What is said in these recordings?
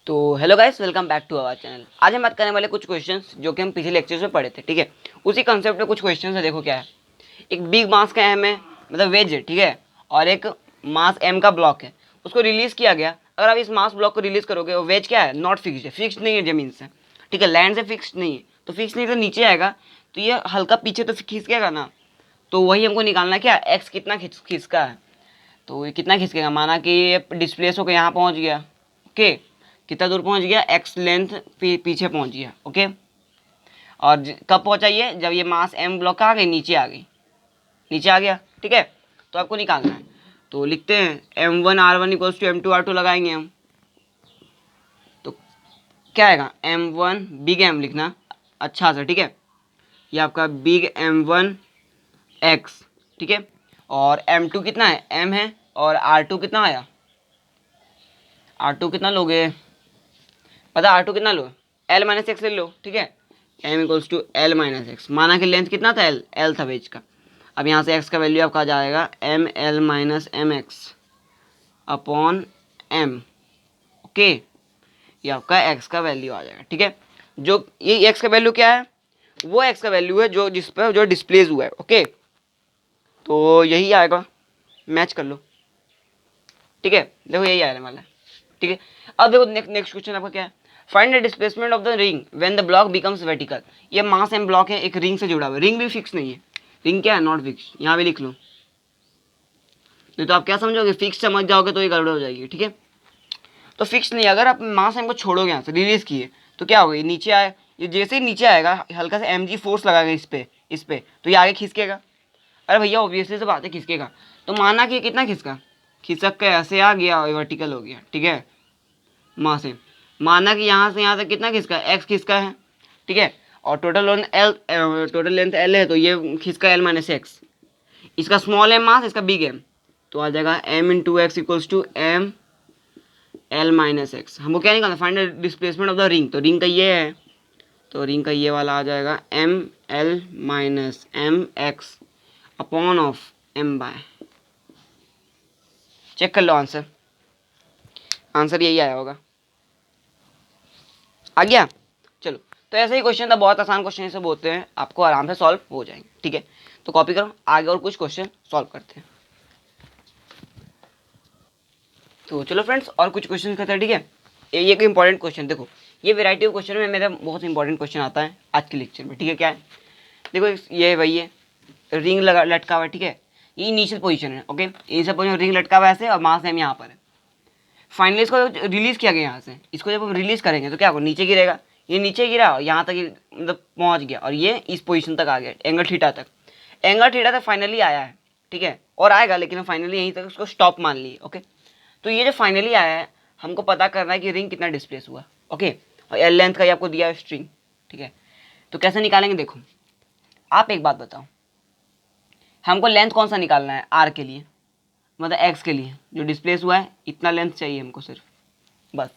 तो hello guys, welcome back to our channel. आज हम बात करने वाले कुछ क्वेश्चंस जो कि हम पिछले लेक्चर्स में पढ़े थे। ठीक है, उसी कंसेप्ट में कुछ क्वेश्चंस है। देखो क्या है, एक बिग मास का एम है, मतलब वेज है, ठीक है, और एक मास एम का ब्लॉक है, उसको रिलीज किया गया। अगर आप इस मास ब्लॉक को रिलीज करोगे, वो वेज क्या है, नॉट फिक्स्ड है, फिक्स्ड नहीं है जमीन से, ठीक है, लैंड से फिक्स्ड नहीं है, तो फिक्स नहीं तो नीचे आएगा, तो ये हल्का पीछे तो खिसकेगा ना। तो वही हमको निकालना है, क्या एक्स कितना खिसका है। तो ये कितना खिसकेगा, माना कि ये डिस्प्लेस होकर यहाँ पहुँच गया, ओके, कितना दूर पहुँच गया, एक्स लेंथ पीछे पहुँच गया, ओके। और कब पहुँचा ये, जब ये मास एम ब्लॉक आ गई, नीचे आ गई, नीचे आ गया, ठीक है। तो आपको निकालना है, तो लिखते हैं M1 R1 equals to M2 R2 लगाएंगे हम। तो क्या आएगा, M1 बिग एम लिखना अच्छा सा, ठीक है, ये आपका बिग M1 X, ठीक है। और M2 कितना है, M है, और R2 कितना आया, R2 कितना लोगे, पता R2 कितना लो, L माइनस एक्स ले लो, ठीक है। M equals to L minus x, माना कि लेंथ कितना था, L था वेज का। अब यहाँ से x का वैल्यू आपका आ जाएगा ML minus M x upon M, okay. ये आपका x का वैल्यू आ जाएगा, ठीक है। जो ये x का वैल्यू क्या है, वो x का वैल्यू है जो जिस पर जो डिस्प्लेस हुआ है, ओके। तो यही आएगा, मैच कर लो, ठीक है। देखो यही आने वाला है, ठीक है। अब देखो नेक्स्ट क्वेश्चन आपका क्या है, find the displacement of the ring when the block becomes vertical. ये मास एम ब्लॉक है, एक रिंग से जुड़ा हुआ है, रिंग भी फिक्स नहीं है, रिंग क्या है, नॉट फिक्स, यहाँ भी लिख लो, नहीं तो आप क्या समझोगे, फिक्स समझ जाओगे तो ये गड़बड़ हो जाएगी, ठीक है। तो फिक्स नहीं, अगर आप मास एम को छोड़ोगे यहाँ से, रिलीज किए, तो क्या होगा, ये नीचे आए, ये जैसे ही नीचे आएगा, हल्का सा mg फोर्स लगाएगा इस पे, तो ये आगे खिसकेगा। अरे भैया ऑब्वियसली से बात है, खिसकेगा। तो माना कि कितना खिसका, खिसक के ऐसे आ गया और वर्टिकल हो गया, ठीक है, मास एम। माना कि यहाँ से यहाँ तक कितना खिसका, एक्स खिसका है, ठीक है। और टोटल लेंथ एल है, तो ये खिसका एल माइनस एक्स, इसका स्मॉल एम मास, इसका बिग एम, तो आ जाएगा m into x equals to M L minus x. हमको क्या निकालना, find the displacement of the ring, तो रिंग का ये है, तो रिंग का ये वाला आ जाएगा M L minus M x upon of M by, check कर लो आंसर, आंसर यही आया होगा, आ गया। चलो, तो ऐसे ही क्वेश्चन था, बहुत आसान क्वेश्चन ये सब होते हैं, आपको आराम से सॉल्व हो जाएंगे, ठीक है। तो कॉपी करो, आगे और कुछ क्वेश्चन सॉल्व करते हैं। तो चलो फ्रेंड्स, और कुछ क्वेश्चन करते हैं, ठीक है। ये एक इंपॉर्टेंट क्वेश्चन, देखो ये वैरायटी ऑफ क्वेश्चन में मेरा बहुत इंपॉर्टेंट क्वेश्चन आता है आज के लेक्चर में, ठीक है। क्या है, देखो ये वही है, रिंग लगा लटका हुआ है, ठीक है, ये इनिशियल पोजीशन है, ओके, इनिशियल पोजीशन रिंग लटका हुआ है ऐसे, और मास एम यहाँ पर है। फाइनली इसको रिलीज किया गया यहाँ से, इसको जब हम रिलीज करेंगे तो क्या होगा, नीचे गिरेगा, ये नीचे गिरा और यहाँ तक मतलब पहुँच गया, और ये इस पोजीशन तक आ गया, एंगल थीटा तक, एंगल थीटा तक फाइनली आया है, ठीक है, और आएगा, लेकिन हम फाइनली यहीं तक उसको स्टॉप मान लिए, ओके। तो ये जो फाइनली आया है, हमको पता करना है कि रिंग कितना डिस्प्लेस हुआ, ओके, और एल लेंथ का ही आपको दिया है स्ट्रिंग, ठीक है। तो कैसे निकालेंगे, देखो आप एक बात बताओ, हमको लेंथ कौन सा निकालना है आर के लिए, मतलब एक्स के लिए जो डिस्प्लेस हुआ है, इतना लेंथ चाहिए हमको सिर्फ, बस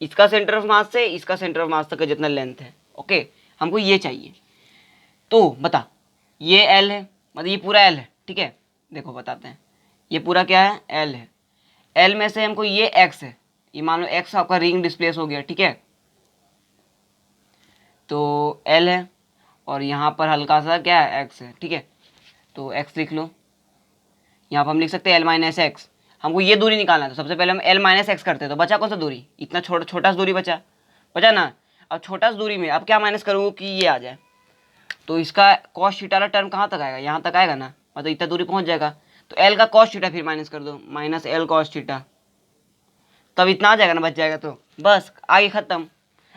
इसका सेंटर ऑफ मास से इसका सेंटर ऑफ मास तक का जितना लेंथ है, ओके, हमको ये चाहिए। तो बता, ये एल है, मतलब ये पूरा एल है, ठीक है। देखो बताते हैं, ये पूरा क्या है, एल है, एल में से हमको ये एक्स है, ये मान लो एक्स आपका रिंग डिस्प्लेस हो गया, ठीक है। तो एल है, और यहाँ पर हल्का सा क्या है, एक्स है, ठीक है। तो एक्स लिख लो, यहाँ पर हम लिख सकते हैं एल माइनस एक्स। हमको ये दूरी निकालना है, तो सबसे पहले हम एल माइनस एक्स करते हैं, तो बचा कौन सा दूरी, इतना छोटा सा दूरी बचा, बचा ना। अब छोटा सा दूरी में अब क्या माइनस करूँगा कि ये आ जाए, तो इसका कॉस थीटा वाला टर्म कहाँ तक आएगा, यहाँ तक आएगा ना, मतलब इतना दूरी पहुँच जाएगा। तो एल का कॉस थीटा फिर माइनस कर दो, माइनस एल कॉस थीटा, तब इतना आ जाएगा ना, बच जाएगा, तो बस आगे खत्म।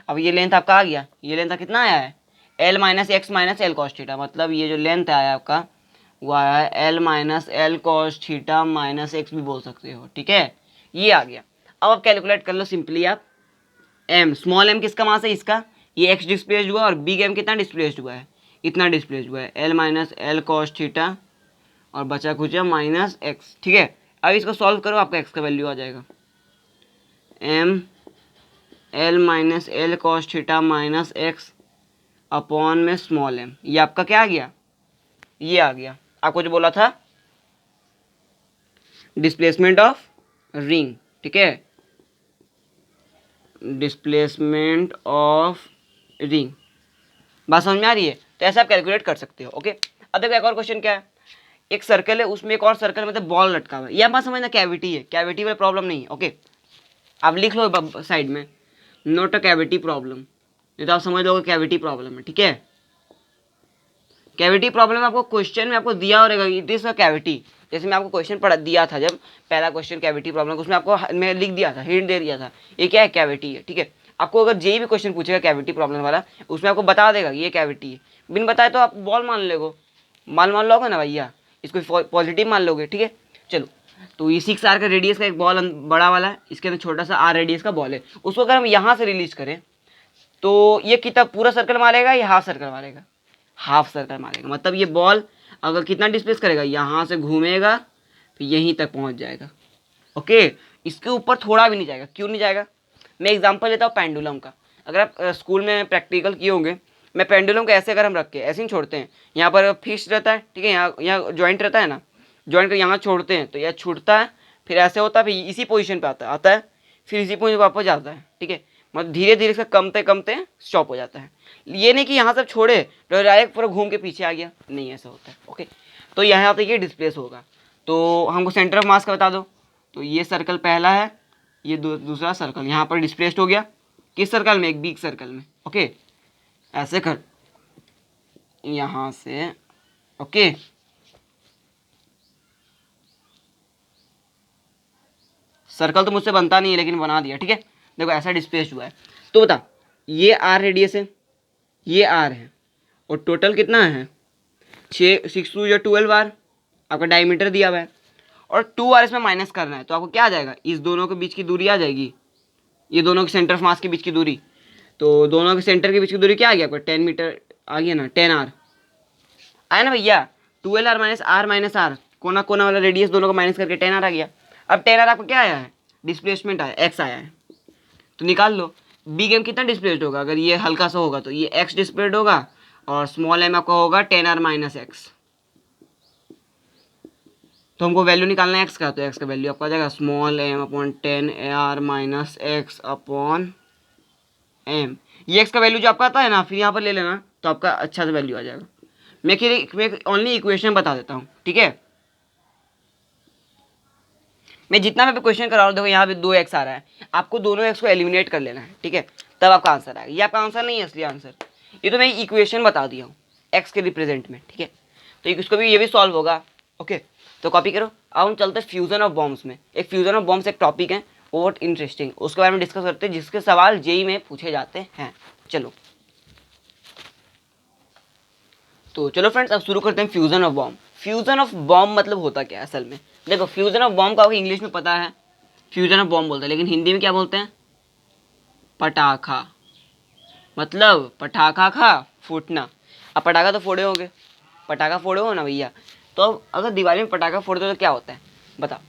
अब ये लेंथ आपका आ गया, ये लेंथ कितना आया है, L minus x minus L cos theta, मतलब ये जो लेंथ आया आपका वो आया है L minus L cos theta minus x भी बोल सकते हो, ठीक है, ये आ गया। अब आप कैलकुलेट कर लो सिंपली आप, एम स्मॉल एम किसका मास है, इसका, ये एक्स डिस्प्लेस्ड हुआ, और बिग एम कितना डिस्प्लेस्ड हुआ है, इतना डिस्प्लेस्ड हुआ है, L minus L cos theta और बचा कुछ माइनस एक्स, ठीक है। अब इसको सॉल्व करो, आपका एक्स का वैल्यू आ जाएगा M L minus L cos theta minus x upon में स्मॉल एम, ये आपका क्या आ गया, ये आ गया। आपको जो बोला था डिस्प्लेसमेंट ऑफ रिंग, ठीक है, डिस्प्लेसमेंट ऑफ रिंग। बात समझ में आ रही है? तो ऐसे आप कैलकुलेट कर सकते हो। ओके, अब देखो एक और क्वेश्चन क्या है, एक सर्कल है, उसमें एक और सर्कल मतलब बॉल लटका हुआ है, यह बात समझना कैविटी है, कैविटी वाला प्रॉब्लम नहीं है। ओके, आप लिख लो साइड में, नोट अ कैविटी प्रॉब्लम, नहीं तो आप समझ लोगे कैविटी प्रॉब्लम है। ठीक है, कैविटी प्रॉब्लम आपको क्वेश्चन में आपको दिया हो रहेगा, इट इज अ कैविटी। जैसे मैं आपको क्वेश्चन पढ़ा दिया था, जब पहला क्वेश्चन कैविटी प्रॉब्लम, उसमें आपको मैं लिख दिया था, हिंट दे दिया था, ये क्या है, कैविटी है। ठीक है, आपको अगर जेई भी क्वेश्चन पूछेगा कैविटी प्रॉब्लम वाला, उसमें आपको बता देगा ये कैविटी है, बिन बताए तो आप बॉल मान लोगे, मान लोगे ना भैया, इसको पॉजिटिव मान लोगे। ठीक है, चलो, तो ये 6R का रेडियस का एक बॉल बड़ा वाला है, इसके अंदर छोटा सा R रेडियस का बॉल है, उसको अगर हम यहाँ से रिलीज करें तो ये कितना पूरा सर्कल मारेगा या हाफ सर्कल मारेगा, हाफ सर्कल मारेगा। मतलब ये बॉल अगर कितना डिस्प्लेस करेगा, यहाँ से घूमेगा तो यहीं तक पहुँच जाएगा। ओके, इसके ऊपर थोड़ा भी नहीं जाएगा। क्यों नहीं जाएगा? मैं एग्जांपल लेता हूँ पेंडुलम का। अगर आप स्कूल में प्रैक्टिकल किए होंगे, मैं पेंडुलम को ऐसे अगर हम रख के ऐसे ही छोड़ते हैं, यहाँ पर फिक्स रहता है, ठीक है, यहाँ जॉइंट रहता है ना, जॉइंट कर यहाँ छोड़ते हैं तो यह छूटता है, फिर ऐसे होता है, फिर इसी पोजीशन पे आता है, फिर इसी पोजीशन वापस जाता है। ठीक है, मतलब धीरे धीरे इसका कमते कमते स्टॉप हो जाता है। ये नहीं कि यहाँ से छोड़े तो डायरेक्ट पूरा घूम के पीछे आ गया, नहीं ऐसा होता है। ओके, तो यहाँ पे ये डिस्प्लेस होगा। तो हमको सेंटर ऑफ मास का बता दो, तो ये सर्कल पहला है, ये दूसरा सर्कल यहाँ पर डिस्प्लेस्ड हो गया, किस सर्कल में, एक बिग सर्कल में। ओके, ऐसे कर यहाँ से। ओके, सर्कल तो मुझसे बनता नहीं है लेकिन बना दिया। ठीक है, देखो ऐसा डिस्प्लेस्ड हुआ है, तो बता ये R रेडियस है, ये R है, और टोटल कितना है 6 2 या 12R आपका डायमीटर दिया हुआ है, और 2R इसमें माइनस करना है, तो आपको क्या आ जाएगा, इस दोनों के बीच की दूरी आ जाएगी, ये दोनों के सेंटर ऑफ मास के बीच की दूरी, तो दोनों के सेंटर के बीच की दूरी क्या आ गया आपका 10 मीटर आ गया ना, 10R आया ना भैया, 12R माइनस R, कोना कोना वाला रेडियस दोनों को माइनस करके 10R आ गया। अब 10R आपको क्या आया है, डिस्प्लेसमेंट आया, x आया है, तो निकाल लो बिग एम कितना डिस्प्लेस्ड होगा, अगर ये हल्का सा होगा तो ये x डिस्प्लेस्ड होगा, और स्मॉल एम आपका होगा 10R माइनस एक्स। तो हमको वैल्यू निकालना है x का, तो x का वैल्यू आपका आ जाएगा small M upon 10R minus x upon M. ये x का वैल्यू जो आपका आता है ना, फिर यहाँ पर ले लेना तो आपका अच्छा सा वैल्यू आ जाएगा। मैं ओनली इक्वेशन बता देता हूँ। ठीक है, मैं जितना मैं क्वेश्चन करा रहा हूँ, देखो यहाँ पे 2x आ रहा है, आपको दोनों x को एलिमिनेट कर लेना है। ठीक है, तब आपका आंसर आएगा। ये आपका आंसर नहीं है असली आंसर, ये तो मैं इक्वेशन बता दिया हूँ x के रिप्रेजेंट में। ठीक है, तो इसको भी ये भी सॉल्व होगा। ओके, तो कॉपी करो। अब हम चलते हैं फ्यूजन ऑफ बॉम्ब्स में। एक फ्यूजन ऑफ बॉम्ब्स एक टॉपिक है बहुत इंटरेस्टिंग, उसके बारे में डिस्कस करते हैं, जिसके सवाल जेई में पूछे जाते हैं। चलो तो चलो फ्रेंड्स, अब शुरू करते हैं fusion of bomb. Fusion of bomb मतलब होता क्या है असल में? देखो, फ्यूजन ऑफ बॉम्ब का आपको इंग्लिश में पता है, फ्यूजन ऑफ बॉम्ब बोलते हैं, लेकिन हिंदी में क्या बोलते हैं, पटाखा। मतलब पटाखा खा फूटना। अब पटाखा तो फोड़े होंगे, पटाखा फोड़े हो ना भैया, तो अब अगर दिवाली में पटाखा फोड़ते हो तो क्या होता है बताओ?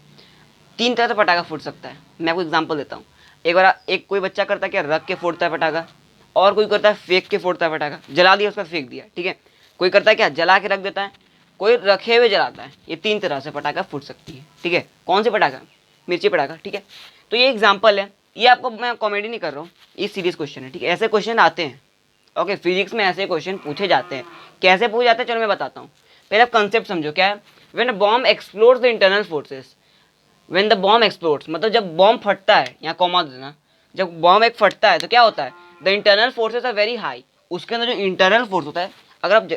3 तरह से पटाखा फूट सकता है। मैं आपको एग्जांपल देता हूँ। एक बार एक कोई बच्चा करता है क्या, रख के फोड़ता है पटाखा, और कोई करता है फेंक के फोड़ता है पटाखा, जला दिया उसका फेंक दिया। ठीक है, कोई करता है क्या, जला के रख देता है, कोई रखे हुए जलाता है। ये 3 तरह से पटाखा फूट सकती है। ठीक है, कौन से पटाखा? मिर्ची पटाखा। ठीक है, तो ये एग्जाम्पल है, ये आपको मैं कॉमेडी नहीं कर रहा हूँ, ये सीरियस क्वेश्चन है। ठीक है, ऐसे क्वेश्चन आते हैं। ओके, फिजिक्स में ऐसे क्वेश्चन पूछे जाते हैं। कैसे पूछे जाते हैं चलो मैं बताता हूँ। पहले आप कंसेप्ट समझो क्या है। When a bomb explodes the internal forces, when the bomb explodes मतलब जब बॉम्ब फटता है, यहाँ कॉमा देना, जब बॉम्ब एक फटता है तो क्या होता है, the internal forces are very high. उसके अंदर जो इंटरनल फोर्स होता है, अगर आप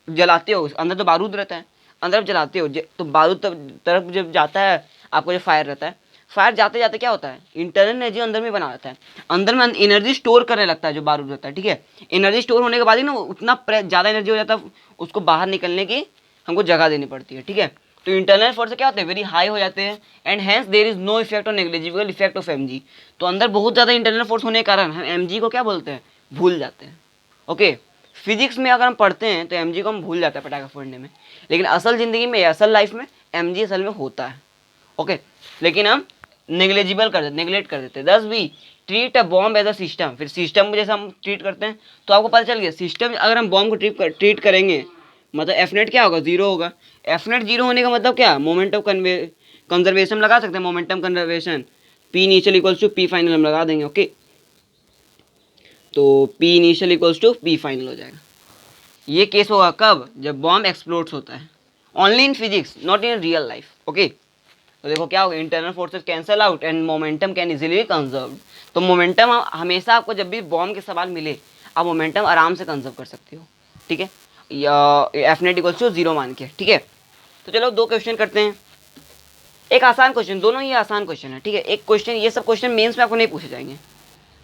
जलाते हो, अंदर तो बारूद रहता है, अंदर आप जलाते हो तो बारूद तरफ जब जाता है, आपको जो फायर रहता है, फायर जाते जाते क्या होता है, इंटरनल एनर्जी अंदर में बना रहता है, अंदर में एनर्जी स्टोर करने लगता है जो बारूद रहता है। ठीक है, एनर्जी स्टोर होने के बाद ही ना उतना ज़्यादा एनर्जी हो जाता है, उसको बाहर निकलने की हमको जगह देनी पड़ती है। ठीक है, तो इंटरनल फोर्स क्या होते हैं, वेरी हाई हो जाते हैं, and hence there is no effect और नेग्लिजिबल इफेक्ट ऑफ एमजी। तो अंदर बहुत ज़्यादा इंटरनल फोर्स होने के कारण हम एमजी को क्या बोलते हैं, भूल जाते हैं। ओके, फिजिक्स में अगर हम पढ़ते हैं तो एमजी को हम भूल जाते हैं पटाखा फोड़ने में, लेकिन असल ज़िंदगी में, असल लाइफ में एमजी असल में होता है। ओके, लेकिन हम नेग्लेजिबल कर देते, नेग्लेक्ट कर देते हैं। दस भी treat a bomb as a system, फिर सिस्टम को जैसे हम ट्रीट करते हैं, तो आपको पता चल गया सिस्टम, अगर हम बॉम्ब को ट्रीट करेंगे मतलब एफ नेट क्या होगा, जीरो होगा। एफ नेट जीरो होने का मतलब क्या, मोमेंट ऑफ कंजर्वेशन लगा सकते हैं, momentum conservation, P initial equals to P final हम लगा देंगे। ओके, तो P initial equals to P final हो जाएगा। ये केस होगा कब? जब बॉम्ब एक्सप्लोड्स होता है। Only in physics, not in real life. Okay, तो देखो क्या होगा, internal forces cancel out and momentum can easily conserve. तो मोमेंटम हमेशा आपको जब भी बॉम्ब के सवाल मिले, आप मोमेंटम आराम से कंजर्व कर सकते हो, ठीक है, या एफ नेट इक्वल्स टू 0 मान के, ठीक है। तो चलो 2 क्वेश्चन करते हैं। एक आसान क्वेश्चन, दोनों ही आसान क्वेश्चन है, ठीक है। एक क्वेश्चन, ये सब क्वेश्चन मेंस में आपको नहीं पूछे जाएंगे,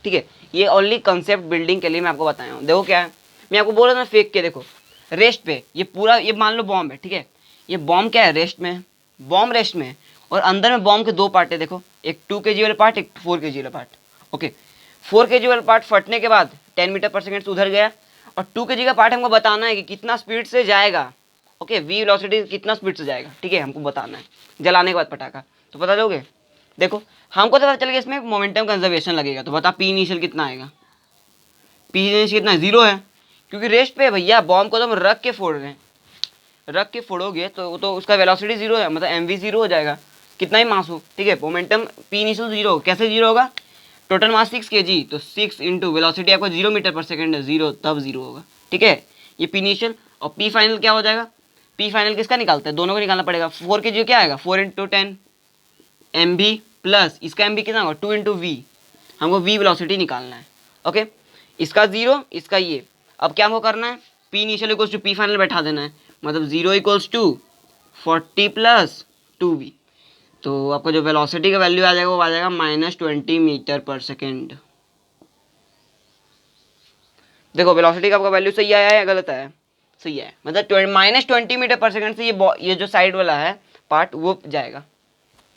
ठीक है। ये ओनली कंसेप्ट बिल्डिंग के लिए मैं आपको बताया हूँ। देखो क्या है, मैं आपको बोल रहा था फेक के, देखो रेस्ट पे ये पूरा, ये मान लो बॉम्ब है, ठीक है। ये बॉम्ब क्या है, रेस्ट में है, बॉम्ब रेस्ट में है, और अंदर में बॉम्ब के 2 पार्ट है, देखो एक 2 kg वाला पार्ट, एक 4 kg वाला पार्ट। ओके, 4 kg वाला पार्ट फटने के बाद 10 मीटर पर सेकेंड से उधर गया, और 2 kg का पार्ट हमको बताना है कि कितना स्पीड से जाएगा। ओके, वी वेलोसिटी कितना स्पीड से जाएगा, ठीक है, हमको बताना है जलाने के बाद पटाखा। तो बता दोगे? देखो हमको तो पता चल गया इसमें मोमेंटम कंजर्वेशन लगेगा, तो बता पी इनिशियल कितना आएगा? पी इनिशियल कितना है? 0 है, क्योंकि रेस्ट पे है भैया, बॉम्ब को तो हम रख के फोड़ रहे हैं, रख के फोड़ोगे तो उसका वेलोसिटी 0 है, मतलब एम वी 0 हो जाएगा, कितना ही मास हो, ठीक है। मोमेंटम पी इनिशियल 0, कैसे 0 होगा? टोटल मास 6 kg, तो 6 इंटू वेलोसिटी आपको 0 मीटर पर सेकेंड है, 0 तब 0 होगा, ठीक है। ये पी इनिशियल। और पी फाइनल क्या हो जाएगा? पी फाइनल किसका निकालता है? दोनों को निकालना पड़ेगा। 4 kg क्या आएगा? 4 इंटू 10 एम बी, प्लस इसका एम बी कितना होगा? 2 इंटू वी, हमको वी वेलोसिटी निकालना है। ओके, इसका 0, इसका ये। अब क्या हमको करना है? P initial equals to P final बैठा देना है, मतलब 0 इक्वल्स टू 40 प्लस 2v। तो आपको जो वेलोसिटी का वैल्यू आ जाएगा वो आ जाएगा -20 मीटर पर सेकेंड। देखो वेलोसिटी का आपका वैल्यू सही आया है या गलत आया है? सही है, मतलब -20 मीटर पर सेकेंड से ये जो साइड वाला है पार्ट वो जाएगा।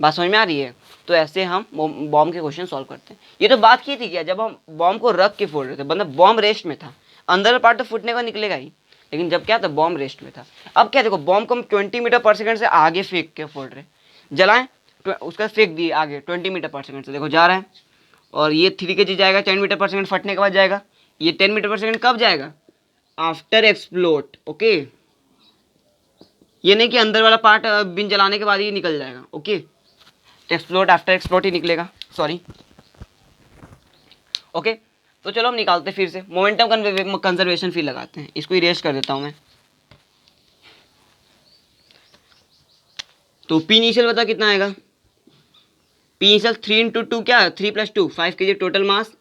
बात समझ में आ रही है? तो ऐसे हम बॉम्ब के क्वेश्चन सॉल्व करते हैं। ये तो बात की थी क्या, जब हम बॉम्ब को रख के फोड़ रहे थे, मतलब बॉम्ब रेस्ट में था, अंदर पार्ट तो फूटने का निकलेगा ही, लेकिन जब क्या था, बॉम्ब रेस्ट में था। अब क्या, देखो बॉम्ब को हम 20 मीटर पर सेकेंड से आगे फेंक के फोड़ रहे, जलाएं उसका फेंक दिए आगे 20 मीटर पर सेकेंड से, देखो जा रहा है। और ये 3 kg जाएगा 10 मीटर पर सेकेंड फटने के बाद जाएगा। ये 10 मीटर पर सेकेंड कब जाएगा? After explode. ओके, ये नहीं कि अंदर वाला पार्ट बिन जलाने के बाद ही निकल जाएगा। ओके, एक्सप्लोड आफ्टर एक्सप्लोड ही निकलेगा, सॉरी। ओके, तो चलो हम निकालते फिर से मोमेंटम कंजर्वेशन फिर लगाते हैं, इसको इरेज कर देता हूं मैं। तो पी इनिशियल बता कितना आएगा? पी इनिशियल 3 इंटू 2 क्या है? 3 + 2 5 kg टोटल मास,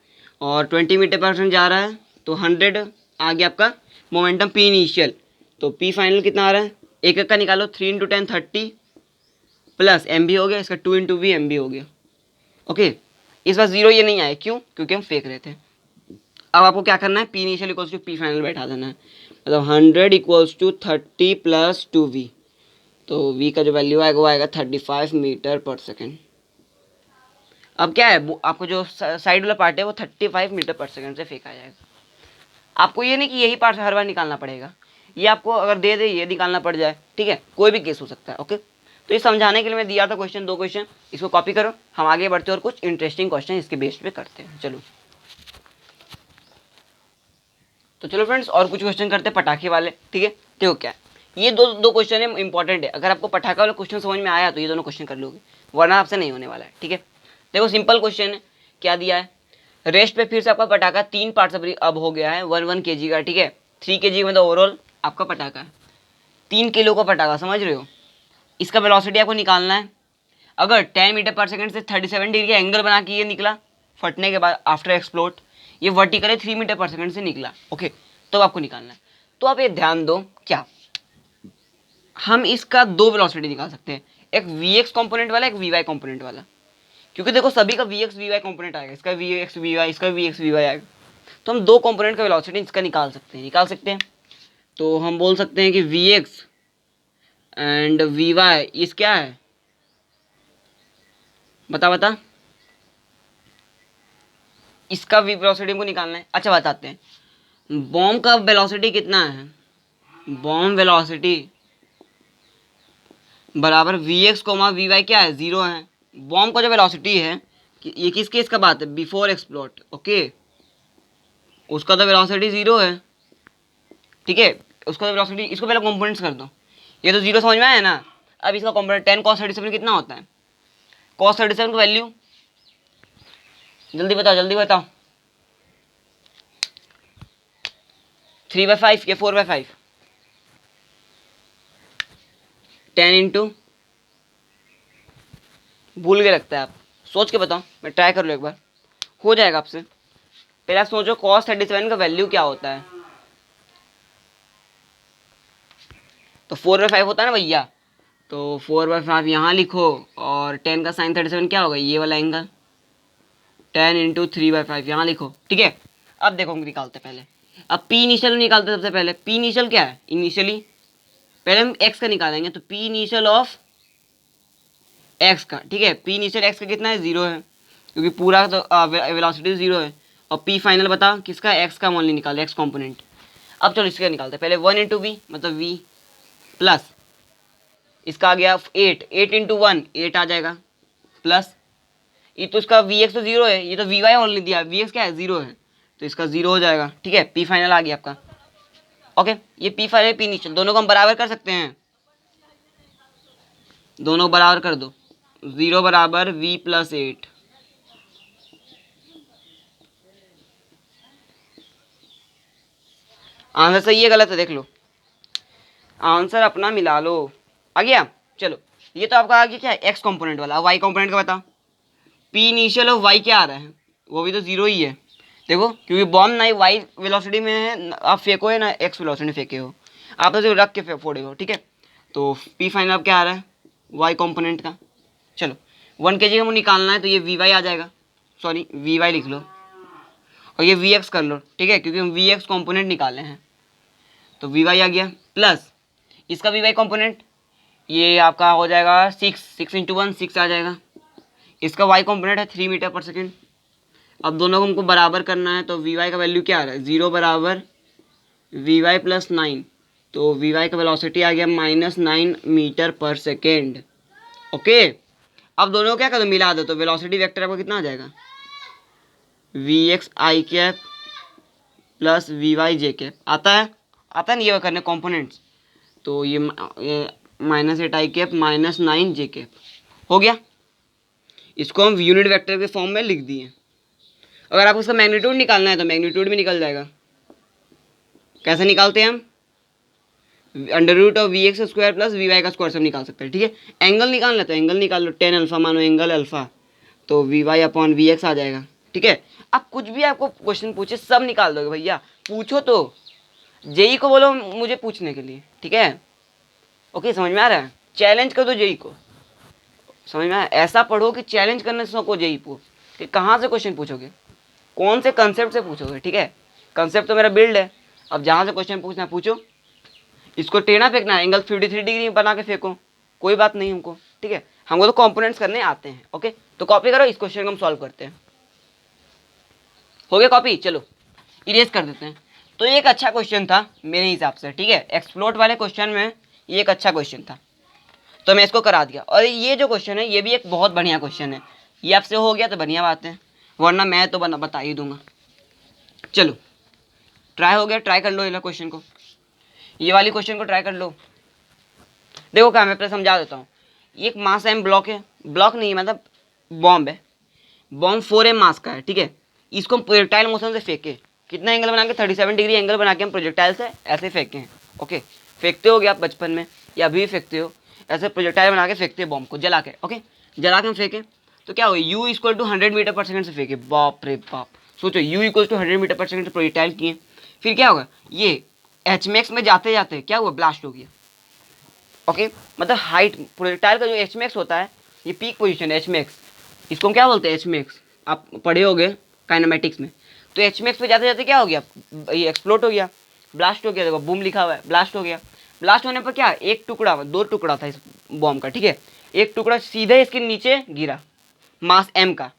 और 20 मीटर पर सेकेंड जा रहा है, तो 100 आ गया आपका मोमेंटम पी इनिशियल। तो पी फाइनल कितना आ रहा है? एक एक का निकालो, 3 इंटू 10 30 प्लस एम बी हो गया, इसका 2 इंटू वी एम बी हो गया। ओके, इस बार 0 ये नहीं आया, क्यों? क्योंकि हम फेंक रहे थे। अब आपको क्या करना है? P initial equals to P final बैठा देना है, मतलब 100 इक्वल्स टू 30 प्लस 2v। तो v का जो वैल्यू आएगा वो आएगा 35 मीटर पर सेकेंड। अब क्या है, आपको जो साइड वाला पार्ट है वो 35 मीटर पर सेकेंड से फेंका जाएगा। आपको ये नहीं कि यही पार्ट हर बार निकालना पड़ेगा, ये आपको अगर दे दे ये निकालना पड़ जाए, ठीक है, कोई भी केस हो सकता है। ओके, तो ये समझाने के लिए मैं दिया था क्वेश्चन, 2 क्वेश्चन, इसको कॉपी करो, हम आगे बढ़ते हैं और कुछ इंटरेस्टिंग क्वेश्चन इसके बेस पे करते हैं। चलो तो चलो फ्रेंड्स, और कुछ क्वेश्चन करते हैं पटाखे वाले, ठीक है। देखो क्या है, ये दो क्वेश्चन है इंपॉर्टेंट है, अगर आपको पटाखा वाला क्वेश्चन समझ में आया तो ये दोनों क्वेश्चन कर लोगे, वरना आपसे नहीं होने वाला है, ठीक है। देखो सिंपल क्वेश्चन है, क्या दिया है, रेस्ट पे फिर से आपका पटाखा 3 पार्ट्स अब हो गया है 1 kg का, ठीक है। 3 kg मतलब ओवरऑल आपका पटाखा है, 3 किलो का पटाखा, समझ रहे हो। इसका वेलोसिटी आपको निकालना है। अगर 10 मीटर पर सेकेंड से 37 डिग्री का एंगल बना के ये निकला फटने के बाद आफ्टर एक्सप्लोड, ये वर्टिकली 3 मीटर पर सेकेंड से निकला, ओके, तो आपको निकालना है। तो आप ये ध्यान दो, क्या हम इसका 2 वेलोसिटी निकाल सकते हैं, एक वी एक्स कॉम्पोनेंट वाला, एक वी वाई कॉम्पोनेंट वाला, क्योंकि देखो सभी का V X V Y component आएगा, इसका वी एक्स वी वाई, इसका वी एक्स वी वाई आएगा, तो हम 2 कॉम्पोनेंट का वेलोसिटी इसका निकाल सकते हैं। तो हम बोल सकते हैं कि V X and V Y इस क्या है, बता इसका वेलोसिटी हमको निकालना है। अच्छा बताते हैं, बॉम्ब का वेलोसिटी कितना है, बॉम्ब वेलोसिटी बराबर V X comma V Y क्या है, 0 है। बॉम्ब का जो वेलोसिटी है, ये किस केस का बात है, बिफोर एक्सप्लोड, ओके, उसका तो वेलोसिटी 0 है, ठीक है, उसका तो वेलोसिटी, इसको पहले कंपोनेंट्स कर दो, ये तो 0 समझ में आया ना। अब इसका कंपोनेंट 10 cos 37 कितना होता है, cos 37 का वैल्यू जल्दी बताओ, 3/5 या 4/5? 10 इंटू, भूल के लगता है आप, सोच के बताओ, मैं ट्राई कर लो एक बार, हो जाएगा आपसे। पहले आप सोचो cos 37 का वैल्यू क्या होता है। तो 4/5 होता है ना भैया, तो 4/5 यहाँ लिखो, और 10 का साइन 37 क्या होगा, ये वाला एंगल, 10 इंटू 3/5 यहाँ लिखो, ठीक है। अब देखो हम निकालते पहले, अब पी इनिशियल निकालते सबसे पहले। पी इनिशियल क्या है, इनिशियली पहले हम एक्स का निकालेंगे, तो पी इनिशियल ऑफ एक्स का, ठीक है। पी इनिशियल एक्स का कितना है, 0 है, क्योंकि पूरा तो वेलोसिटी 0 है। और पी फाइनल बता किसका, एक्स का ओनली निकाले, एक्स कॉम्पोनेंट। अब चलो इसका निकालते हैं पहले, 1 इंटू वी मतलब वी, प्लस इसका आ गया 8, 8 इंटू 1 8 आ जाएगा, प्लस ये तो इसका वी एक्स तो 0 है, ये तो वी वाई ओनली दिया, वी एक्स क्या है 0 है, तो इसका 0 हो जाएगा, ठीक है। पी फाइनल आ गया आपका, ओके। ये पी फाइनल पी इनिशियल दोनों को हम बराबर कर सकते हैं, दोनों बराबर कर दो, 0 बराबर वी प्लस 8। आंसर सही है गलत है देख लो, आंसर अपना मिला लो, आ गया। चलो ये तो आपका आ गया क्या, एक्स कंपोनेंट वाला। वाई कंपोनेंट का बताओ, पी इनिशियल ऑफ वाई क्या आ रहा है, वो भी तो 0 ही है, देखो, क्योंकि बॉम्ब ना ही वाई वेलोसिटी में है, आप फेंको है ना एक्स वेलोसिटी फेंके हो, आप तो सिर्फ रख के फोड़े हो, ठीक है। तो पी फाइनल अब क्या आ रहा है, वाई कंपोनेंट का। चलो 1 kg हमको निकालना है, तो ये वी वाई आ जाएगा, सॉरी वी वाई लिख लो, और ये वी एक्स कर लो, ठीक है, क्योंकि हम वी एक्स कॉम्पोनेंट निकाले हैं, तो वी वाई आ गया, प्लस इसका वी वाई कॉम्पोनेंट, ये आपका हो जाएगा 6 इंटू 1 6 आ जाएगा। इसका वाई कॉम्पोनेंट है 3 मीटर पर सेकेंड। अब दोनों को हमको बराबर करना है, तो वी वाई का वैल्यू क्या आ रहा है, 0 बराबर वी वाई प्लस 9, तो वी वाई का वेलोसिटी आ गया -9 मीटर पर सेकेंड, ओके। अब दोनों को क्या कर दो, मिला दो, तो वेलोसिटी वेक्टर आपको कितना आ जाएगा, V X I cap plus V Y J cap, आता है, आता है नहीं ये करने कॉम्पोनेंट्स, तो ये -8 आई कैप -9 जे कैप हो गया। इसको हम यूनिट वेक्टर के फॉर्म में लिख दिए। अगर आपको इसका मैग्नीट्यूड निकालना है तो मैग्नीट्यूड भी निकल जाएगा। कैसे निकालते हैं हम, √(vx² प्लस वी का स्क्वायर सब निकाल सकते हैं, ठीक है। एंगल निकालना है तो एंगल निकाल लो, tan अल्फा मानो एंगल अल्फा, तो वी/वी आ जाएगा, ठीक है। अब कुछ भी आपको क्वेश्चन पूछे सब निकाल दोगे भैया, पूछो तो, जेई को बोलो मुझे पूछने के लिए, ठीक है, ओके, समझ में आ रहा है। चैलेंज कर दो जेई को, समझ में आया, ऐसा पढ़ो कि चैलेंज करने से सको जेई को, कि कहाँ से क्वेश्चन पूछोगे, कौन से कंसेप्ट से पूछोगे, ठीक है। कंसेप्ट तो मेरा बिल्ड है, अब जहाँ से क्वेश्चन पूछना पूछो। इसको टेढ़ा फेंकना है, एंगल 53 डिग्री बना के फेंको, कोई बात नहीं हमको, ठीक है, हमको तो कंपोनेंट्स करने आते हैं, ओके। तो कॉपी करो, इस क्वेश्चन को हम सॉल्व करते हैं। हो गया कॉपी, चलो इरेज कर देते हैं। तो ये एक अच्छा क्वेश्चन था मेरे हिसाब से, ठीक है, एक्सप्लोट वाले क्वेश्चन में ये एक अच्छा क्वेश्चन था, तो मैं इसको करा दिया। और ये जो क्वेश्चन है ये भी एक बहुत बढ़िया क्वेश्चन है, ये आपसे हो गया तो बढ़िया बात है, वरना मैं तो बता ही दूंगा। चलो ट्राई हो गया, ट्राई कर लो ये क्वेश्चन को, ये वाली क्वेश्चन को ट्राई कर लो। देखो क्या, मैं पहले समझा देता हूँ। एक मास एम ब्लॉक है, ब्लॉक नहीं मतलब बॉम्ब है, बॉम्ब 4m मास का है, ठीक है। इसको हम प्रोजेक्टाइल मोशन से फेंके, कितना एंगल बना के 37 डिग्री एंगल बना के हम प्रोजेक्टाइल से ऐसे फेंके हैं, ओके। फेंकते हो गया आप बचपन में या अभी भी फेंकते हो, ऐसे प्रोजेक्टाइल बना के फेंकते हैं बॉम्ब को जला के, ओके। जला के हम फेंके तो क्या हो, u = 100 मीटर पर सेकंड से फेंके, बाप रे बाप, सोचो u = 100 मीटर पर सेकंड से प्रोजेक्टाइल किए, फिर क्या होगा, ये एचमैक्स में जाते जाते क्या हुआ, ब्लास्ट हो गया, ओके। मतलब हाइट प्रोजेक्टाइल का जो एचमैक्स होता है, ये पीक पोजीशन है एचमैक्स, इसको हम क्या बोलते हैं एचमैक्स, आप पढ़े होगे काइनेमेटिक्स में। तो एचमैक्स पे जाते जाते क्या हो गया, ये एक्सप्लोड हो गया, ब्लास्ट हो गया, देखो बूम लिखा हुआ है, ब्लास्ट हो गया। ब्लास्ट होने पर क्या, एक टुकड़ा, 2 टुकड़ा था इस बॉम्ब का, ठीक है। एक टुकड़ा सीधे इसके नीचे गिरा मास m का,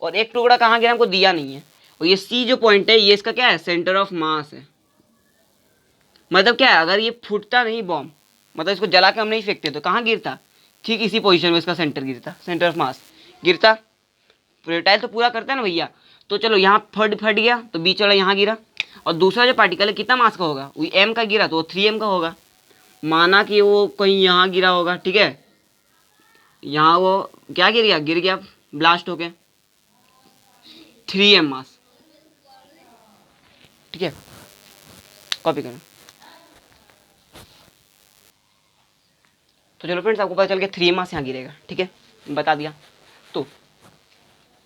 और एक टुकड़ा कहाँ गिरा हमको दिया नहीं है, और ये C जो पॉइंट है ये इसका क्या है, सेंटर ऑफ मास है। मतलब क्या है, अगर ये फूटता नहीं बॉम्ब, मतलब इसको जला के हम नहीं फेंकते तो कहाँ गिरता, ठीक इसी पोजीशन में इसका सेंटर गिरता, सेंटर ऑफ मास गिरता। प्रोजेक्टाइल तो पूरा करता है ना भैया, तो चलो यहाँ फट गया तो बीच वाला यहाँ गिरा, और दूसरा जो पार्टिकल है कितना मास का होगा, वही m का गिरा तो वो 3m का होगा, माना कि वो कहीं यहाँ गिरा होगा, ठीक है, यहाँ वो क्या गिर गया ब्लास्ट होके 3m मास, ठीक है। कॉपी करो। तो चलो फ्रेंड्स, आपको पता चल गया 3 मास यहाँ गिरेगा, ठीक है, बता दिया। तो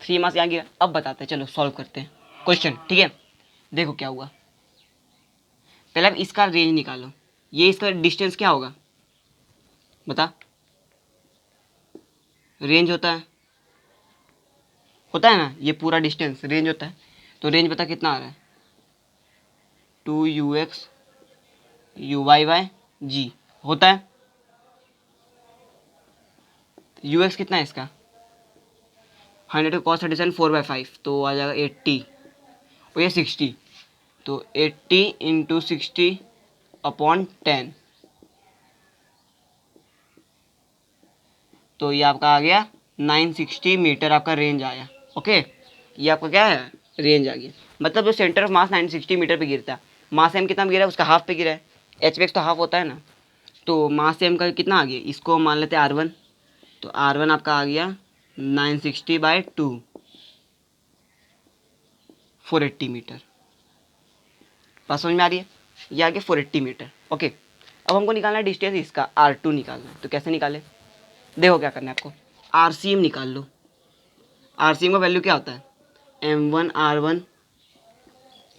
3 मास यहाँ गिरा, अब बताते हैं, चलो सॉल्व करते हैं क्वेश्चन, ठीक है। देखो क्या हुआ, पहले आप इसका रेंज निकालो, ये इसका डिस्टेंस क्या होगा बता, रेंज होता है ना, ये पूरा डिस्टेंस रेंज होता है। तो रेंज बता कितना आ रहा है, 2ux uy/g होता है। ux कितना है इसका, 100 cos 37 4/5, तो आ जाएगा 80 और ये 60, तो 80 इंटू 60/10, तो ये आपका आ गया 960 मीटर आपका रेंज आया। ओके, ये आपका क्या है, रेंज आ गया। मतलब जो सेंटर ऑफ मास 960 मीटर पे गिरता है, मास एम कितना गिरा है, उसका हाफ पे गिरा है, एच वेक्स तो हाफ होता है ना, तो मास एम का कितना आ गया, इसको मान लेते हैं R1, तो R1 आपका आ गया 960/2, 480 मीटर। बात समझ में आ रही है, ये आ गया 480 मीटर। ओके, अब हमको निकालना है डिस्टेंस इसका, R2 निकालना है। तो कैसे निकाले, देखो क्या करना है आपको, RCM निकाल लो। RCM का वैल्यू क्या होता है, M1R1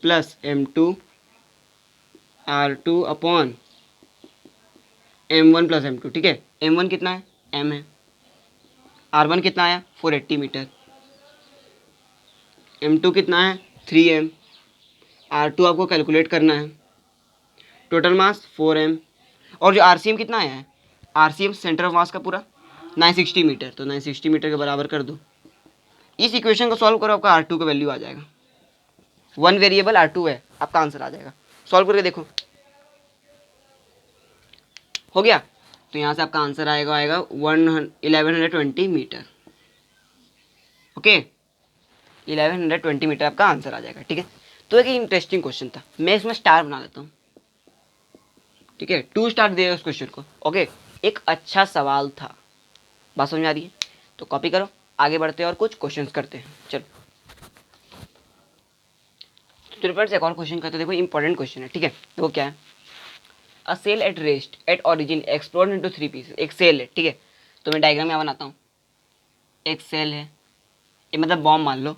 plus M2R2/M1 plus M2, ठीक है। M1 कितना है, M है, R1 कितना आया 480 मीटर, M2 कितना है 3M, R2 आपको कैलकुलेट करना है, टोटल मास 4M, और जो RCM कितना आया है, RCM सेंटर ऑफ मास का पूरा 960 मीटर, तो 960 मीटर के बराबर कर दो। इस इक्वेशन को सॉल्व करो, आपका R2 का वैल्यू आ जाएगा, 1 वेरिएबल R2 है, आपका आंसर आ जाएगा। सॉल्व करके देखो, हो गया। तो यहाँ से आपका आंसर आएगा 1120 मीटर। ओके, 1120 मीटर आपका आंसर आ जाएगा, ठीक है। तो एक इंटरेस्टिंग क्वेश्चन था, मैं इसमें स्टार बना लेता हूँ, ठीक है, 2 स्टार दे उस क्वेश्चन को। ओके, एक अच्छा सवाल था, बात समझ में आ रही है। तो कॉपी करो, आगे बढ़ते हैं और कुछ क्वेश्चंस करते हैं। चलो फ्रेंड्स, एक और क्वेश्चन करते हैं, देखो इंपॉर्टेंट क्वेश्चन है, ठीक है। देखो क्या है, a shell at rest at origin explode into 3 pieces. एक सेल है, ठीक है, तो मैं डायग्राम यहाँ बनाता हूँ। एक सेल है, ये मतलब बॉम्ब मान लो,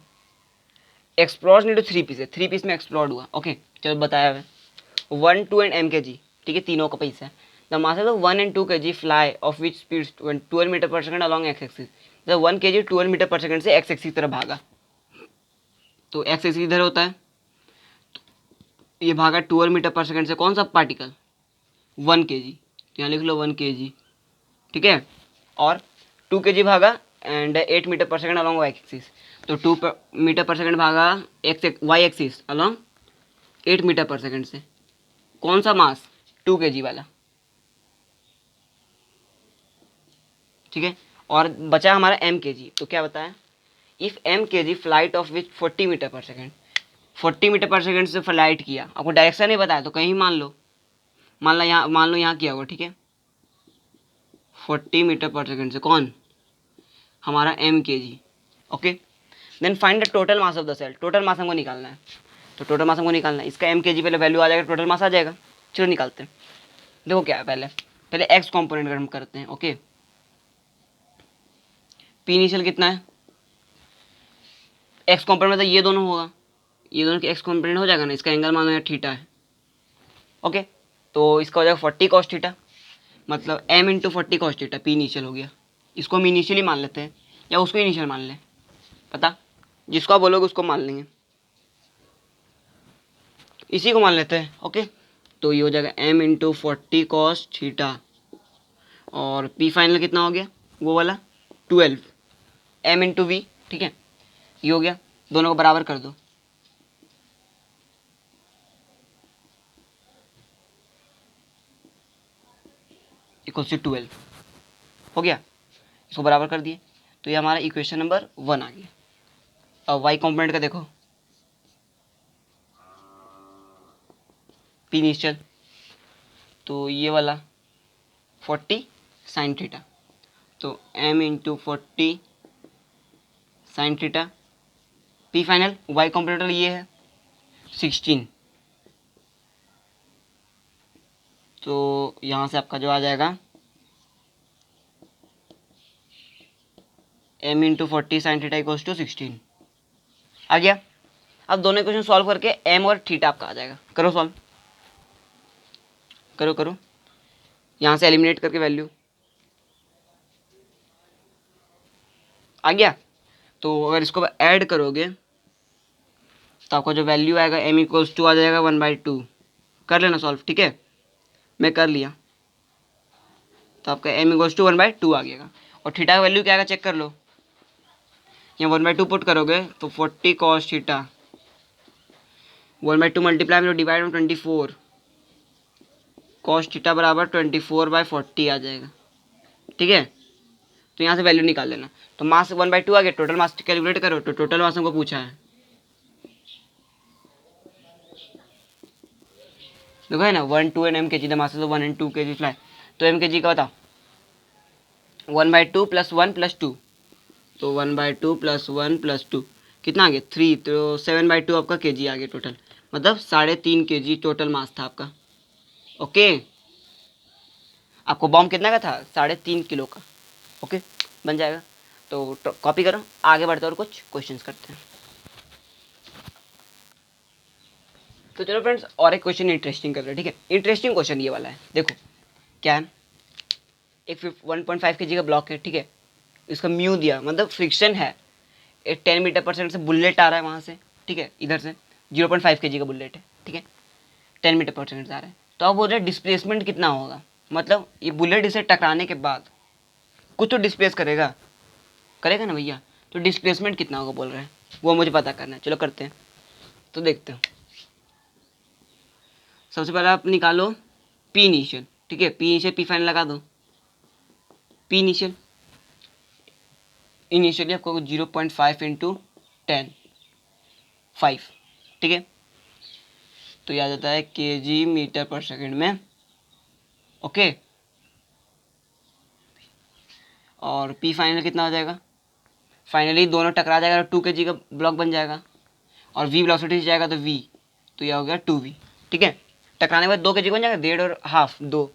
एक्सप्लोड इनटू 3 पीसेस, 3 पीस में एक्सप्लोड हुआ। ओके, चलो बताया है, 1 2 एंड mkg, ठीक है, तीनों का पैसा है। The mass of 1 and 2 kg fly off which speed 12 metre पर second along X axis. The 1 kg 12 metre पर सेकंड से एक्स एक्सिस की तरफ भागा, तो एक्स एक्सिस इधर होता है, ये भागा 12 मीटर पर सेकंड से, कौन सा पार्टिकल 1 kg, तो यहाँ लिख लो 1 kg, ठीक है। और 2 kg भागा एंड 8 मीटर पर सेकंड अलॉन्ग वाई एक्सिस, तो 2 मीटर पर सेकंड भागा X Y axis along 8 metre पर सेकंड से, कौन सा मास 2 kg वाला, ठीक है। और बचा हमारा एम के जी, तो क्या बताया, if M K ji flight of which 40 metre पर सेकेंड, 40 मीटर पर सेकेंड से फ्लाइट किया, आपको डायरेक्शन नहीं बताया तो कहीं मान लो, मान लो यहाँ किया होगा, ठीक है, 40 मीटर पर सेकेंड से, कौन, हमारा M K G. Okay, then find the total mass of the shell, total mass हमको निकालना है, तो टोटल मास हमको निकालना है, इसका एम के जी पहले वैल्यू आ जाएगा, टोटल मास आ जाएगा। चलो निकालते हैं, देखो क्या है, पहले पहले एक्स कॉम्पोनेंट का हम करते हैं। ओके, पी इनिशियल कितना है, एक्स कॉम्पोनेंट मतलब ये दोनों होगा, ये दोनों के एक्स कॉम्पोनेंट हो जाएगा ना, इसका एंगल मानो यार थीटा है। ओके, तो इसका हो जाएगा 40 कॉस थीटा, मतलब m into 40 cos theta, P initial हो गया। इसको हम इनिशियली मान लेते हैं या उसको इनिशियल मान लें, पता, जिसको आप बोलोगे उसको मान लेंगे, इसी को मान लेते हैं। ओके, तो ये हो जाएगा m इंटू 40 कॉस थीटा, और पी फाइनल कितना हो गया, वो वाला 12 m इंटू वी, ठीक है, ये हो गया, दोनों को बराबर कर दो, इक्वल टू 12 हो गया, इसको बराबर कर दिए, तो ये हमारा इक्वेशन नंबर 1 आ गया। अब वाई कॉम्पोनेंट का देखो, पी इनिशियल, तो ये वाला 40 साइन थीटा, तो m into 40 sine theta, P final Y component ये है 16, तो यहाँ से आपका जो आ जाएगा m into 40 sine theta equals to 16 आ गया। अब दोनों क्वेश्चन सॉल्व करके m और थीटा आपका आ जाएगा। करो सॉल्व, करो करो, यहाँ से एलिमिनेट करके वैल्यू आ गया। तो अगर इसको ऐड करोगे तो आपका जो वैल्यू आएगा m इक्वल्स टू आ जाएगा 1/2। कर लेना सॉल्व, ठीक है, मैं कर लिया। तो आपका m इक्वल्स टू 1/2 आ गया। और थीटा का वैल्यू क्या आएगा चेक कर लो, यहाँ 1/2 पुट करोगे तो 40 कॉस थीटा 1/2 मल्टीप्लाई में डिवाइड में 24 कॉस थीटा बराबर 24/40 आ जाएगा, ठीक है। तो यहाँ से वैल्यू निकाल लेना। तो मास 1/2 आ गया। टोटल मास कैलकुलेट करो, तो टोटल मास हमको पूछा है, देखो है ना 1 2 एंड m के जी द मास ऑफ 1 एंड 2 के जी फ्लाई। तो m के जी का बताओ 1/2 प्लस 1 प्लस 2, तो 1/2 प्लस 1 प्लस 2 कितना आ गया 3, तो 7/2 आपका के जी आ गया टोटल, मतलब 3.5 kg टोटल मास था आपका। ओके, आपको बॉम्ब कितना का था 3.5 किलो का। ओके, बन जाएगा। तो कॉपी करो, आगे बढ़ते और कुछ क्वेश्चंस करते हैं। तो चलो फ्रेंड्स और एक क्वेश्चन इंटरेस्टिंग कर रहे हैं, ठीक है। इंटरेस्टिंग क्वेश्चन ये वाला है, देखो क्या है, एक 1.5 kg का ब्लॉक है, ठीक है। इसका म्यू दिया, मतलब फ्रिक्शन है, एक 10 मीटर पर सेकंड से बुलेट आ रहा है वहाँ से, ठीक है, इधर से 0.5 kg का बुलेट है, ठीक है, 10 मीटर पर सेकंड से आ रहा है। तो अब बोल रहे हैं डिस्प्लेसमेंट कितना होगा, मतलब ये बुलेट इसे टकराने के बाद कुछ तो डिस्प्लेस करेगा, करेगा ना भैया, तो डिस्प्लेसमेंट कितना होगा बोल रहे हैं, वो मुझे पता करना है। चलो करते हैं, तो देखते हैं। सबसे पहले आप निकालो पी इनिशियल, ठीक है, पी इनिशियल पी फाइनल लगा दो। पी इनिशियल इनिशियली आपको 0.5 इंटू 10 5, ठीक है, तो यह आ जाता है kg मीटर पर सेकंड में। ओके, और पी फाइनल कितना हो जाएगा, फाइनली दोनों टकरा जाएगा तो 2 kg का ब्लॉक बन जाएगा, और v वेलोसिटी से जाएगा तो v, तो यह हो गया 2v, ठीक है। टकराने के बाद 2 kg बन जाएगा, 1.5 और हाफ 2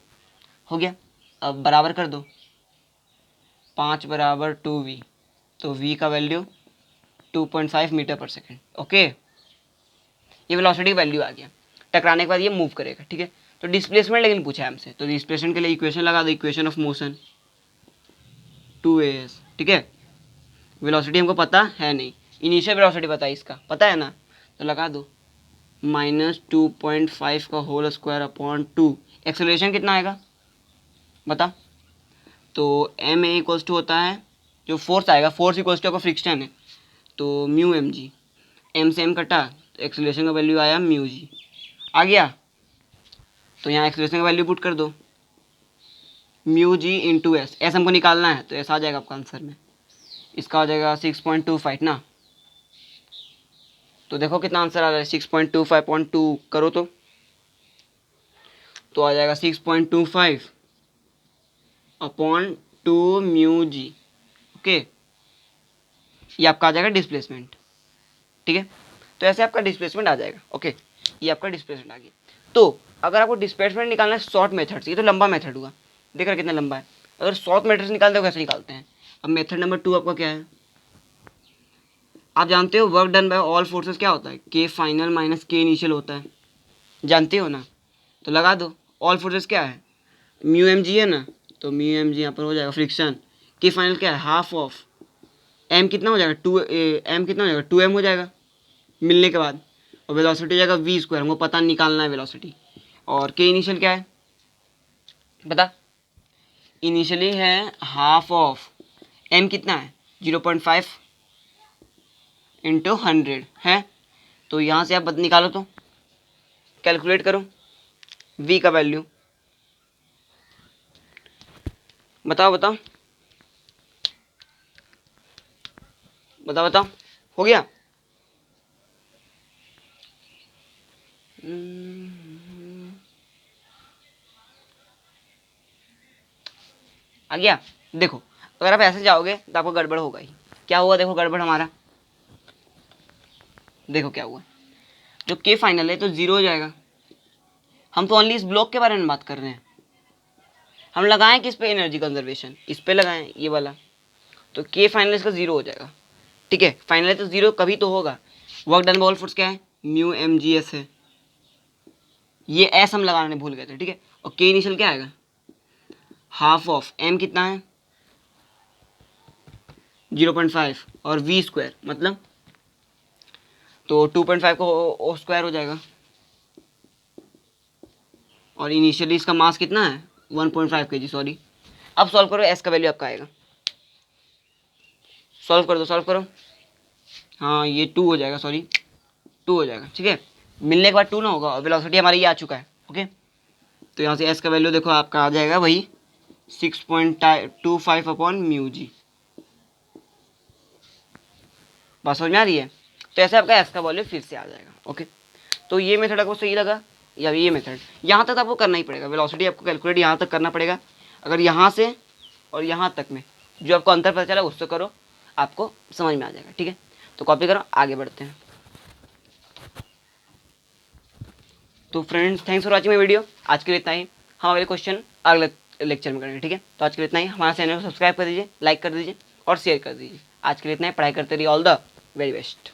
हो गया। अब बराबर कर दो, 5 बराबर 2v, तो v का वैल्यू 2.5 मीटर पर सेकेंड। ओके, ये वेलोसिटी वैल्यू आ गया। टकराने के बाद ये मूव करेगा, ठीक है। तो डिस्प्लेसमेंट लेकिन पूछा है हमसे, तो डिस्प्लेसमेंट के लिए इक्वेशन लगा दो, इक्वेशन ऑफ मोशन 2as, ठीक है। वेलोसिटी हमको पता है नहीं, इनिशियल वेलोसिटी पता है, इसका पता है ना, तो लगा दो -2.5 का होल स्क्वायर अपॉन 2। एक्सेलरेशन कितना आएगा बता, तो एम ए इक्वल्स टू होता है जो फोर्स आएगा, फोर्स इक्वल्स टू आपका फ्रिक्शन है, तो म्यू एम जी, एम से एम कटा तो एक्सेलरेशन का वैल्यू आया म्यू जी आ गया। तो यहाँ एक्सेलरेशन का वैल्यू पुट कर दो, mu G into S, S हमको निकालना है तो एस आ जाएगा आपका आंसर में, इसका हो जाएगा 6.25 ना। तो देखो कितना आंसर आ रहा है 6.25/2 करो तो आ जाएगा 6.25 अपॉन 2 म्यू जी। ओके, ये आपका आ जाएगा डिस्प्लेसमेंट, ठीक है। तो ऐसे आपका डिस्प्लेसमेंट आ जाएगा। ओके, ये आपका डिस्प्लेसमेंट आ गया। तो अगर आपको डिस्प्लेसमेंट निकालना है शॉर्ट मेथड से, ये तो लंबा मेथड हुआ, देख रहे कितना लंबा है। अगर शॉर्ट मेथड से निकालते हो कैसे निकालते हैं, अब मेथड नंबर 2 आपका क्या है, आप जानते हो work done by all forces क्या होता है, के फाइनल माइनस के इनिशियल होता है, जानते हो ना। तो लगा दो, ऑल फोर्सेस क्या है म्यू एम जी है ना, तो म्यू एम जी यहाँ पर हो जाएगा फ्रिक्शन, के फाइनल क्या है हाफ ऑफ एम, कितना हो जाएगा 2 एम, कितना हो जाएगा 2m हो जाएगा मिलने के बाद, और वेलोसिटी हो जाएगा v स्क्वायर, हमको पता निकालना है वेलोसिटी। और के इनिशियल क्या है बता, इनिशियली है हाफ ऑफ एम, कितना है 0.5 इंटू 100 है, तो यहाँ से आप निकालो तो कैलकुलेट करो v का वैल्यू, बताओ बताओ बताओ बताओ, हो गया। आ गया। देखो अगर आप ऐसे जाओगे तो आपको गड़बड़ होगा ही। क्या हुआ देखो गड़बड़ हमारा, देखो क्या हुआ, जो के फाइनल है तो 0 हो जाएगा, हम तो ओनली इस ब्लॉक के बारे में बात कर रहे हैं। हम लगाएं किस पे, एनर्जी कंजर्वेशन, इस पे लगाएं ये वाला, तो के फाइनल इसका 0 हो जाएगा। ठीक है, फाइनल तो 0 कभी तो होगा। वर्क डन बॉल फोर्स क्या है, म्यू एम जी एस है, ये एस हम लगाने भूल गए थे। ठीक है, और के इनिशियल क्या आएगा, हाफ ऑफ एम कितना है 0.5 और वी स्क्वायर मतलब तो 2.5 को ओ स्क्वायर हो जाएगा। और इनिशियली इसका मास कितना है 1.5 kg, सॉरी। अब सॉल्व करो, एस का वैल्यू आपका आएगा, सॉल्व कर दो, सॉल्व करो। हाँ ये 2 हो जाएगा, सॉरी 2 हो जाएगा। ठीक है, मिलने के बाद 2 ना होगा, और वेलोसिटी हमारी ये आ चुका है। ओके, तो यहाँ से एस का वैल्यू देखो आपका आ जाएगा वही 6.25 अपॉन म्यू जी। बात समझ में आ रही है? तो ऐसे आपका एस का वैल्यू फिर से आ जाएगा। ओके, तो ये मेथड आपको सही लगा या ये मेथड? यहाँ तक आपको करना ही पड़ेगा, वेलोसिटी आपको कैलकुलेट यहाँ तक करना पड़ेगा। अगर यहाँ से और यहाँ तक में जो आपको अंतर पता चला उससे करो, आपको समझ में आ जाएगा। ठीक है, तो कॉपी करो, आगे बढ़ते हैं। तो friends, thanks for watching my video. आज के लिए इतना ही, हम अगले क्वेश्चन अगले लेक्चर में करेंगे। ठीक है, तो आज के लिए इतना ही। हमारा चैनल को सब्सक्राइब कर दीजिए, लाइक कर दीजिए और शेयर कर दीजिए। आज के लिए इतना ही, पढ़ाई करते रहिए। All the very best.